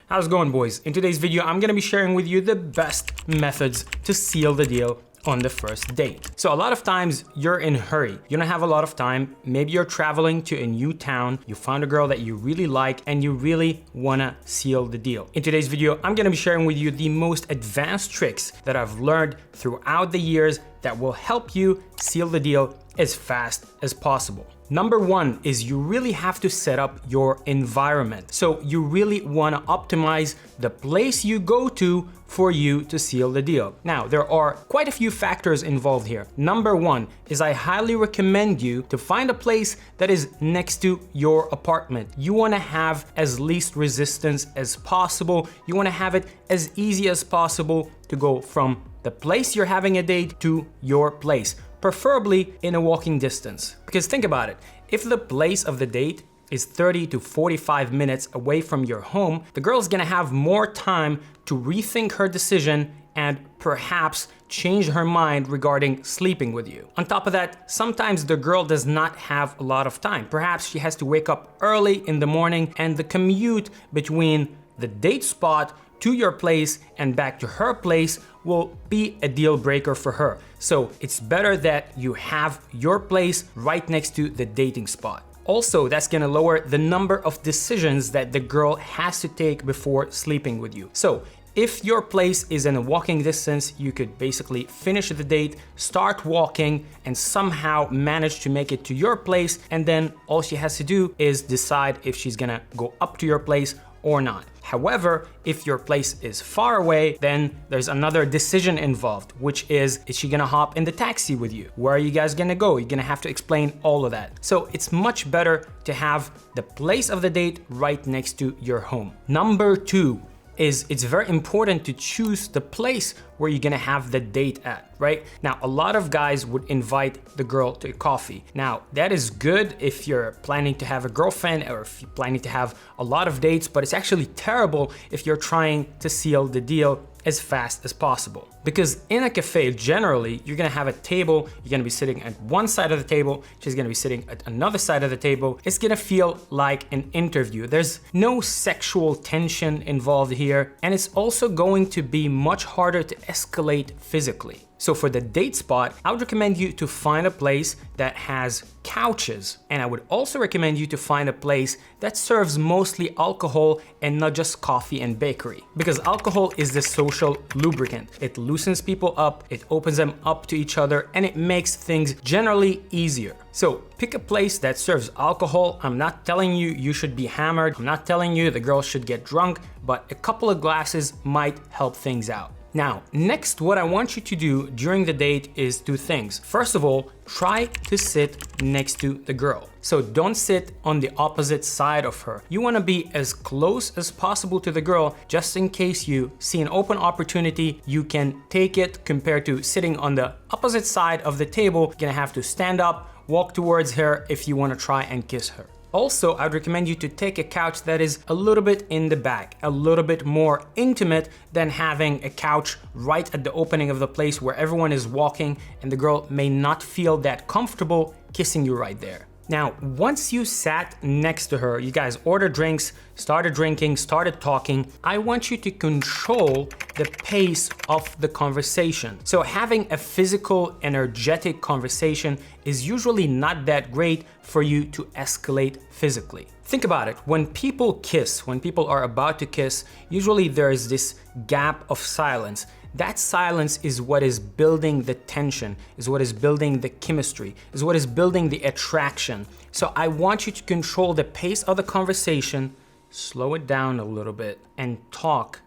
How's it going, boys? In today's video, I'm gonna be sharing with you the best methods to seal the deal on the first date. So a lot of times you're in a hurry. You don't have a lot of time. Maybe you're traveling to a new town. You found a girl that you really like and you really wanna seal the deal. In today's video, I'm gonna be sharing with you the most advanced tricks that I've learned throughout the years that will help you seal the deal as fast as possible. Number one is you really have to set up your environment. So you really want to optimize the place you go to for you to seal the deal. Now, there are quite a few factors involved here. Number one is I highly recommend you to find a place that is next to your apartment. You want to have as least resistance as possible. You want to have it as easy as possible to go from the place you're having a date to your place, preferably in a walking distance. Because think about it, if the place of the date is 30 to 45 minutes away from your home, the girl's gonna have more time to rethink her decision and perhaps change her mind regarding sleeping with you. On top of that, sometimes the girl does not have a lot of time. Perhaps she has to wake up early in the morning, and the commute between the date spot to your place and back to her place will be a deal breaker for her. So it's better that you have your place right next to the dating spot. Also, that's gonna lower the number of decisions that the girl has to take before sleeping with you. So if your place is in a walking distance, you could basically finish the date, start walking, and somehow manage to make it to your place, and then all she has to do is decide if she's gonna go up to your place or not. However, if your place is far away, then there's another decision involved, which is she gonna hop in the taxi with you? Where are you guys gonna go? You're gonna have to explain all of that. So it's much better to have the place of the date right next to your home. Number two is it's very important to choose the place where you're gonna have the date at, right? Now, a lot of guys would invite the girl to coffee. Now, that is good if you're planning to have a girlfriend or if you're planning to have a lot of dates, but it's actually terrible if you're trying to seal the deal as fast as possible. Because in a cafe, generally, you're gonna have a table, you're gonna be sitting at one side of the table, she's gonna be sitting at another side of the table. It's gonna feel like an interview. There's no sexual tension involved here, and it's also going to be much harder to escalate physically. So for the date spot, I would recommend you to find a place that has couches. And I would also recommend you to find a place that serves mostly alcohol and not just coffee and bakery. Because alcohol is the social lubricant. It loosens people up, it opens them up to each other, and it makes things generally easier. So pick a place that serves alcohol. I'm not telling you you should be hammered. I'm not telling you the girl should get drunk, but a couple of glasses might help things out. Now, next, what I want you to do during the date is two things. First of all, try to sit next to the girl. So don't sit on the opposite side of her. You want to be as close as possible to the girl, just in case you see an open opportunity, you can take it, compared to sitting on the opposite side of the table. You're gonna have to stand up, walk towards her if you want to try and kiss her. Also, I'd recommend you to take a couch that is a little bit in the back, a little bit more intimate than having a couch right at the opening of the place where everyone is walking and the girl may not feel that comfortable kissing you right there. Now, once you sat next to her, you guys ordered drinks, started drinking, started talking, I want you to control the pace of the conversation. So having a physical, energetic conversation is usually not that great for you to escalate physically. Think about it, when people kiss, when people are about to kiss, usually there's this gap of silence. That silence is what is building the tension, is what is building the chemistry, is what is building the attraction. So I want you to control the pace of the conversation, slow it down a little bit, and talk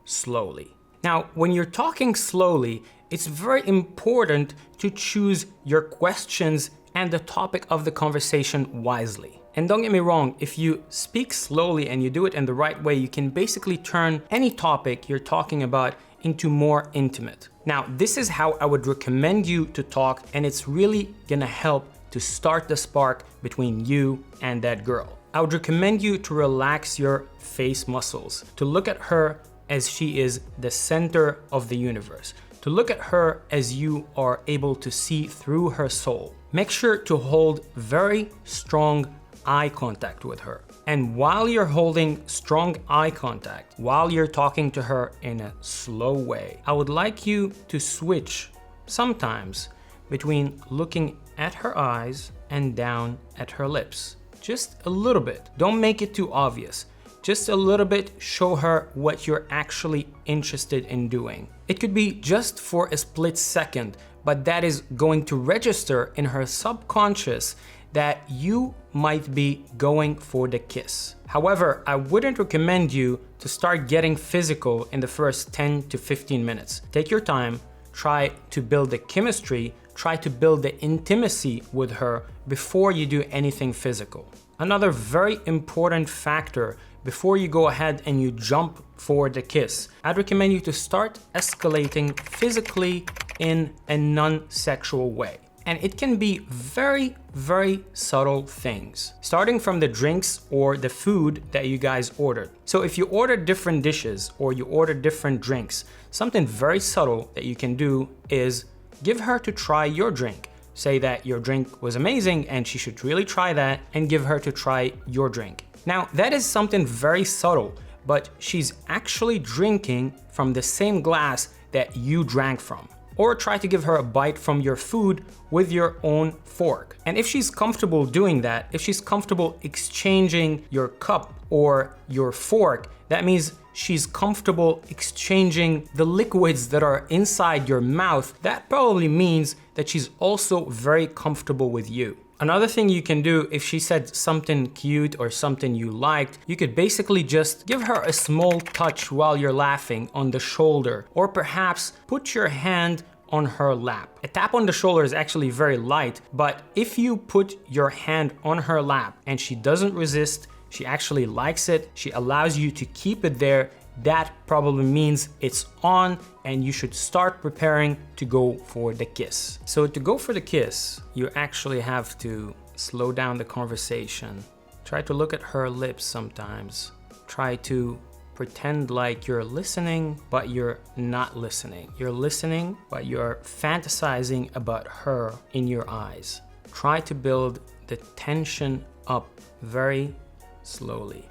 slowly. Now, when you're talking slowly, it's very important to choose your questions and the topic of the conversation wisely. And don't get me wrong, if you speak slowly and you do it in the right way, you can basically turn any topic you're talking about into more intimate. Now, this is how I would recommend you to talk, and it's really gonna help to start the spark between you and that girl. I would recommend you to relax your face muscles, to look at her as she is the center of the universe, to look at her as you are able to see through her soul. Make sure to hold very strong eye contact with her. And while you're holding strong eye contact, while you're talking to her in a slow way, I would like you to switch sometimes between looking at her eyes and down at her lips. Just a little bit. Don't make it too obvious. Just a little bit, show her what you're actually interested in doing. It could be just for a split second, but that is going to register in her subconscious that you might be going for the kiss. However, I wouldn't recommend you to start getting physical in the first 10 to 15 minutes. Take your time, try to build the chemistry, try to build the intimacy with her before you do anything physical. Another very important factor before you go ahead and you jump for the kiss, I'd recommend you to start escalating physically in a non-sexual way. And it can be very, very subtle things, starting from the drinks or the food that you guys ordered. So if you order different dishes or you order different drinks, something very subtle that you can do is give her to try your drink. Say that your drink was amazing and she should really try that, and give her to try your drink. Now, that is something very subtle, but she's actually drinking from the same glass that you drank from. Or try to give her a bite from your food with your own fork. And if she's comfortable doing that, if she's comfortable exchanging your cup or your fork, that means she's comfortable exchanging the liquids that are inside your mouth. That probably means that she's also very comfortable with you. Another thing you can do, if she said something cute or something you liked, you could basically just give her a small touch while you're laughing on the shoulder, or perhaps put your hand on her lap. A tap on the shoulder is actually very light, but if you put your hand on her lap and she doesn't resist, she actually likes it, she allows you to keep it there, that probably means it's on and you should start preparing to go for the kiss. So to go for the kiss, you actually have to slow down the conversation. Try to look at her lips sometimes. Try to pretend like you're listening, but you're not listening. You're listening, but you're fantasizing about her in your eyes. Try to build the tension up very slowly.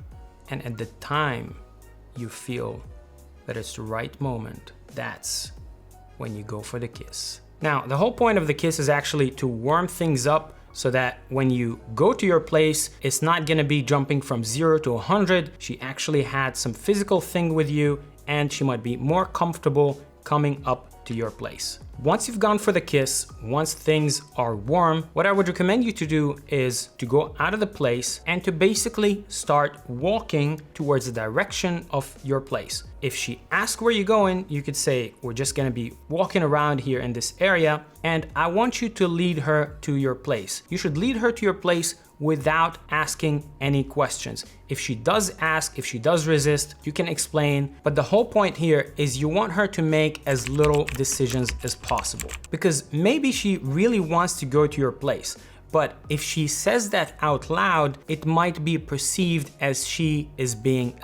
And at the time you feel that it's the right moment, that's when you go for the kiss. Now, the whole point of the kiss is actually to warm things up so that when you go to your place, it's not gonna be jumping from 0 to 100. She actually had some physical thing with you and she might be more comfortable coming up to your place. Once you've gone for the kiss, once things are warm, what I would recommend you to do is to go out of the place and to basically start walking towards the direction of your place. If she asks where you're going, you could say, we're just gonna be walking around here in this area, and I want you to lead her to your place. You should lead her to your place without asking any questions. If she does ask, if she does resist, you can explain, but the whole point here is you want her to make as little decisions as possible. Because maybe she really wants to go to your place, but if she says that out loud, it might be perceived as she is being.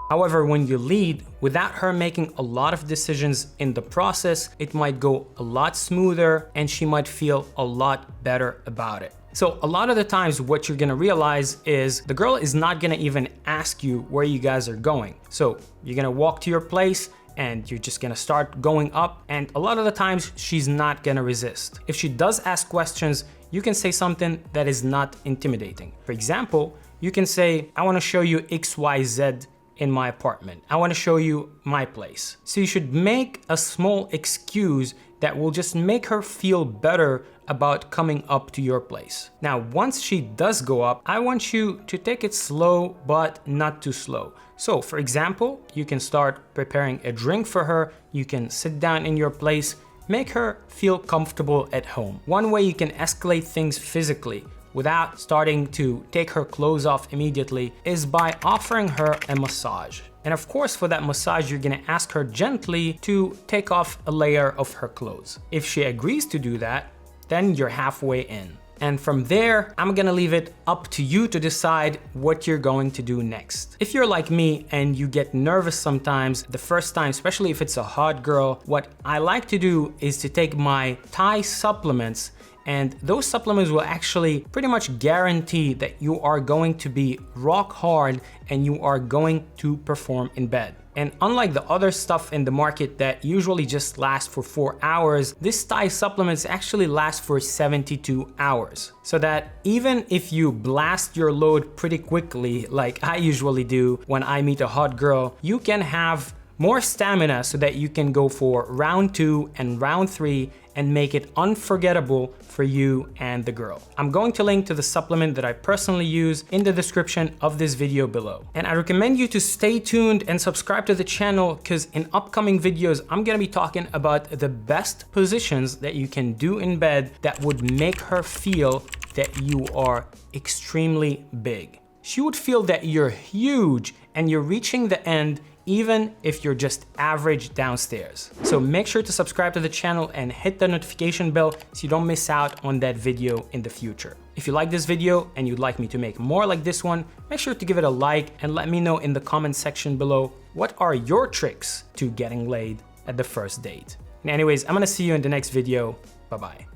However, when you lead without her making a lot of decisions in the process, it might go a lot smoother and she might feel a lot better about it. So a lot of the times what you're gonna realize is the girl is not gonna even ask you where you guys are going. So you're gonna walk to your place and you're just gonna start going up, and a lot of the times she's not gonna resist. If she does ask questions, you can say something that is not intimidating. For example, you can say, I wanna show you XYZ in my apartment. I wanna show you my place. So you should make a small excuse that will just make her feel better about coming up to your place. Now, once she does go up, I want you to take it slow, but not too slow. So for example, you can start preparing a drink for her. You can sit down in your place, make her feel comfortable at home. One way you can escalate things physically without starting to take her clothes off immediately is by offering her a massage. And of course, for that massage, you're gonna ask her gently to take off a layer of her clothes. If she agrees to do that, then you're halfway in. And from there, I'm gonna leave it up to you to decide what you're going to do next. If you're like me and you get nervous sometimes the first time, especially if it's a hot girl, what I like to do is to take my Thai supplements And those supplements will actually pretty much guarantee that you are going to be rock hard and you are going to perform in bed. And unlike the other stuff in the market that usually just lasts for 4 hours, this Thai supplements actually last for 72 hours. So that even if you blast your load pretty quickly, like I usually do when I meet a hot girl, you can have more stamina so that you can go for round 2 and round 3 and make it unforgettable for you and the girl. I'm going to link to the supplement that I personally use in the description of this video below. And I recommend you to stay tuned and subscribe to the channel because in upcoming videos, I'm gonna be talking about the best positions that you can do in bed that would make her feel that you are extremely big. She would feel that you're huge and you're reaching the end even if you're just average downstairs. So make sure to subscribe to the channel and hit the notification bell so you don't miss out on that video in the future. If you like this video and you'd like me to make more like this one, make sure to give it a like and let me know in the comment section below what are your tricks to getting laid at the first date. And anyways, I'm gonna see you in the next video. Bye-bye.